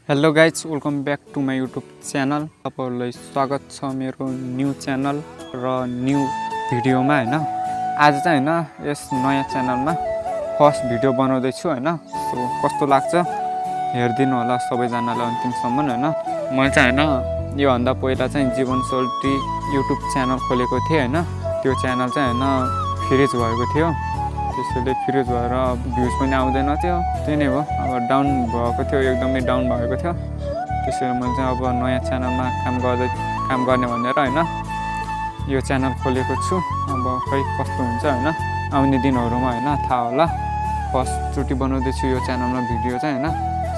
Hello guys welcome back to my YouTube channel. तपाईँहरूलाई स्वागत छ मेरो न्यू च्यानल र न्यू भिडियोमा हैन। आज चाहिँ हैन यस नयाँ च्यानलमा फर्स्ट भिडियो बनाउँदैछु हैन। सो कस्तो लाग्छ हेर्दिनु होला सबैजनाले अन्तिमसम्म हैन। मैले चाहिँ हैन योभन्दा पहिला चाहिँ जीवन सोल्टी युट्युब च्यानल खोलेको थिएँ हैन। त्यो च्यानल चाहिँ हैन फ्रिज भएको थियो, त्यसैले फ्रिज भएर भ्युज पनि आउँदैन थियो। त्यही नै हो, अब डाउन भएको थियो, एकदमै डाउन भएको थियो। त्यसैले मैले चाहिँ अब नयाँ च्यानलमा काम गर्ने भनेर हैन यो च्यानल खोलेको छु। अब खै कस्तो हुन्छ हैन आउने दिनहरुमा हैन थाहा होला। फर्स्ट चोटि बनाउँदैछु यो च्यानलमा भिडियो चाहिँ हैन।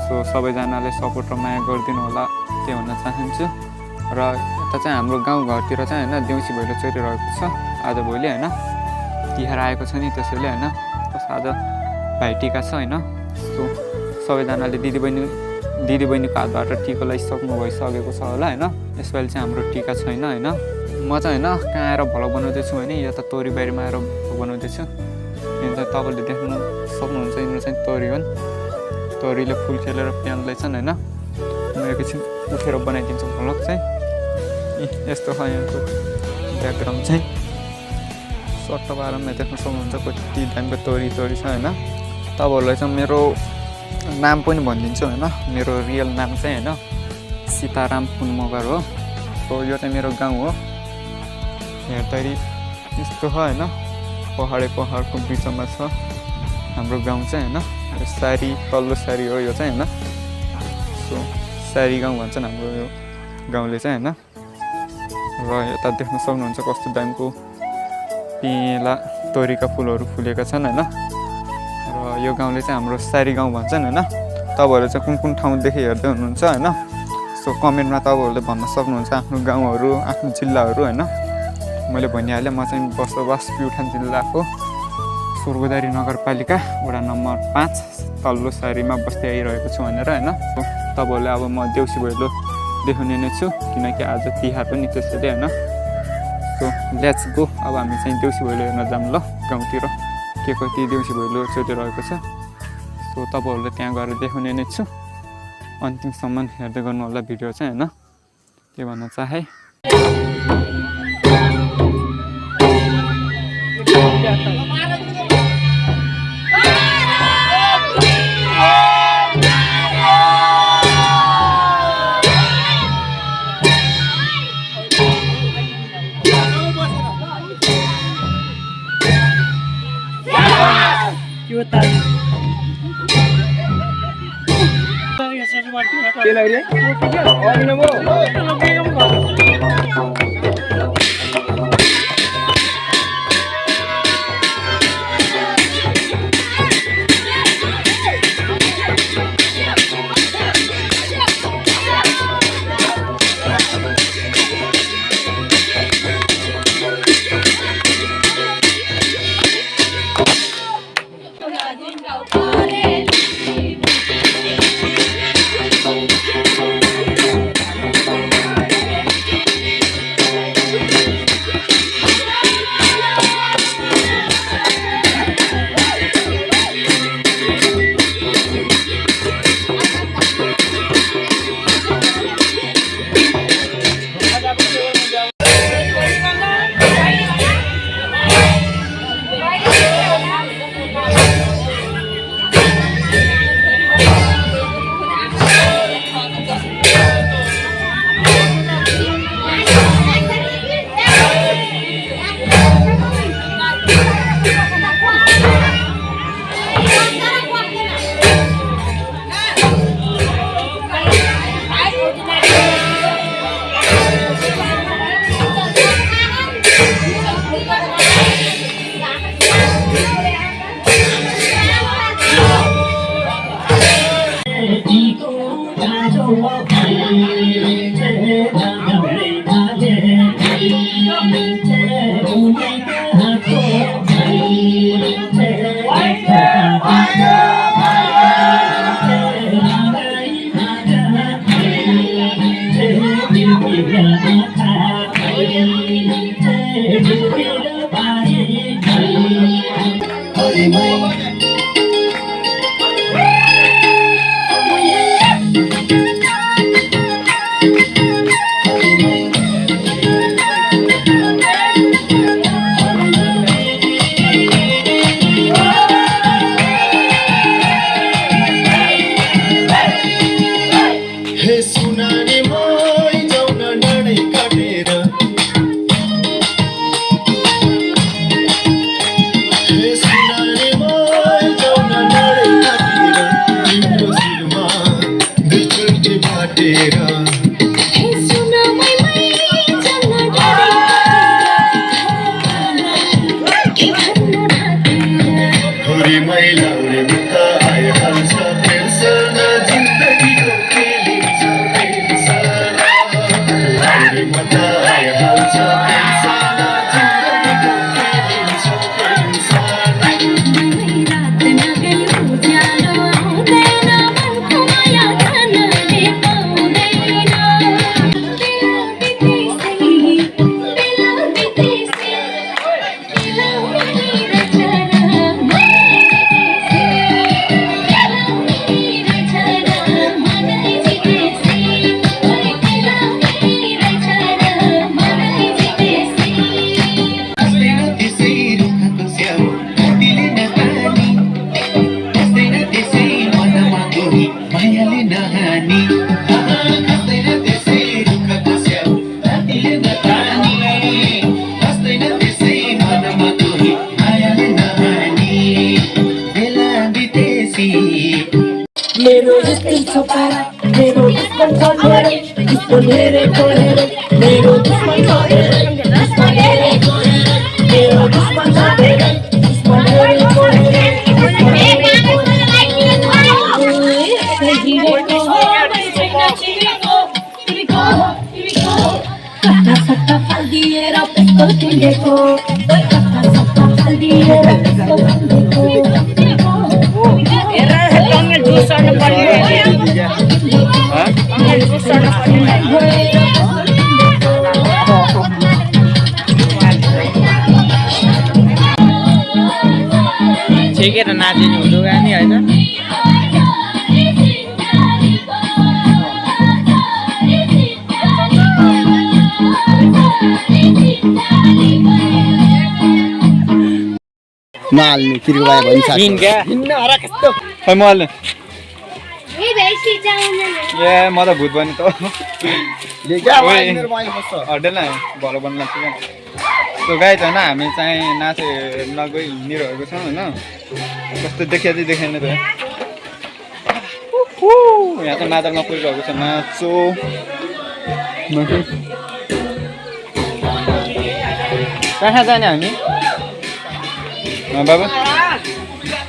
सो सबैजनाले सपोर्ट र माया गरिदिनु होला त्यही भन्न चाहन्छु। र यता चाहिँ हाम्रो गाउँघरतिर चाहिँ हैन देउसी भैलो चलिरहेको छ आज भोलि हैन। तिहार आएको छ नि, त्यसैले हैन आज भाइटिका छ हैन। सो सबैजनाले दिदीबहिनीको हातबाट टिका लगाइसक्नु भइसकेको छ होला हैन। यसपालि चाहिँ हाम्रो टिका छैन हैन। म चाहिँ हैन कहाँ आएर भ्लग बनाउँदैछु भने यता तोरीबारीमा आएर भ्लग बनाउँदैछु। यहाँ चाहिँ तपाईँले देख्नु सक्नुहुन्छ, यिनीहरू चाहिँ तोरी हुन्। तोरीले फुल खेलेर प्यान्दैछन् हैन। म एकैछिन उठेर बनाइदिन्छु भ्लग चाहिँ। यस्तो छ यहाँको ब्याकग्राउन्ड चाहिँ। सट्ट बारमा देख्न सक्नुहुन्छ कति दामको तोरी छ हैन। तपाईँहरूलाई चाहिँ मेरो नाम पनि भनिदिन्छु हैन। मेरो रियल नाम चाहिँ हैन सीताराम पुन मगर हो। सो यो चाहिँ मेरो गाउँ हो। हेर्दाखेरि यस्तो छ हैन, पहाडको बिचमा छ हाम्रो गाउँ चाहिँ हैन। सारी तल्लो सारी हो यो चाहिँ हैन। सो सारी गाउँ भन्छन् हाम्रो यो गाउँले चाहिँ हैन। र यता देख्न सक्नुहुन्छ कस्तो दामको पिला तोरीका फुलहरू फुलेका छन् हैन। र यो गाउँले चाहिँ हाम्रो सारी गाउँ भन्छन् हैन। तपाईँहरू चाहिँ कुन ठाउँदेखि हेर्दै हुनुहुन्छ हैन। सो कमेन्टमा तपाईँहरूले भन्न सक्नुहुन्छ आफ्नो गाउँहरू, आफ्नो जिल्लाहरू हैन। मैले भनिहालेँ म चाहिँ बसोबास प्युठान जिल्लाको स्वर्गदारी नगरपालिका वडा नम्बर 5 तल्लो सारीमा बस्दै आइरहेको छु भनेर हैन। तपाईँहरूले अब म देउसी भैलो देखाउने नै छु किनकि आज तिहार पनि त्यसैले हैन। So let's go. अब हामी चाहिँ देउसी भैलो हेर्न जाऊँ ल गाउँतिर के कति देउसी भैलो चलिरहेको छ। सो तपाईँहरूले त्यहाँ गएर देखाउने नै छु। अन्तिमसम्म हेर्दै गर्नु होला भिडियो चाहिँ हैन। के भन्न चाहे हे सुनाने मै जाउन डाँडै काटेर हे सुनाने मै जाउन डाँडै काटेर तिम्रो शिरमा दुईचोटि बाटेर हुरी मैलाउरे मुक्ता आइहाल्छ पेन्सना जिन्दगीको खेलिन्छ पेन्सना हुरी मुक्ता आइहाल्छ पेन्सना जिन्दगीको खेलिन्छ पेन्सना रात नगयो उज्यालो आउँदैन मनको माया खानले पाउँदैन बेला बितेपछि मायाले नहानी खस्दैन त्यसै रुखको स्याउ रातिले नखानी खस्दैन त्यसै मनमा कोही मायाले नहानी बेला बितेसी मेरो स्किल छ पारा मेरो दुश्मन छ धेरै दुश्मन हेरेको हेरे मेरो दुश्मन छ धेरै दुश्मन हेरेको हेरे मेरो दुश्मन छ धेरै दुश्मन हेरेको हेरे कता सट्टा फालिदिएर पेस्तो किनेको कता सट्टा फालिदिएर पेस्तो किनेको ठिकै त नाचिनु हुँदो नि होइन नहाल्ने किर्को भयो भने साथी हिँड्का हिँड्न हरा कस्तो खै म हाल्ने ए भैसी जाउन ए म त भूत बनि त देखा मेरो माइल बस्छ हटेल न भलो बन्न लाग्छ क्या त्यो गाई त होइन हामी चाहिँ नाचे नगई हिँडिरहेको छौँ होइन कस्तो देखिया चाहिँ देखेन त यहाँ त मादलमा पुगिरहेको छ नाचो कहाँ जाने हामी बाबा भाइ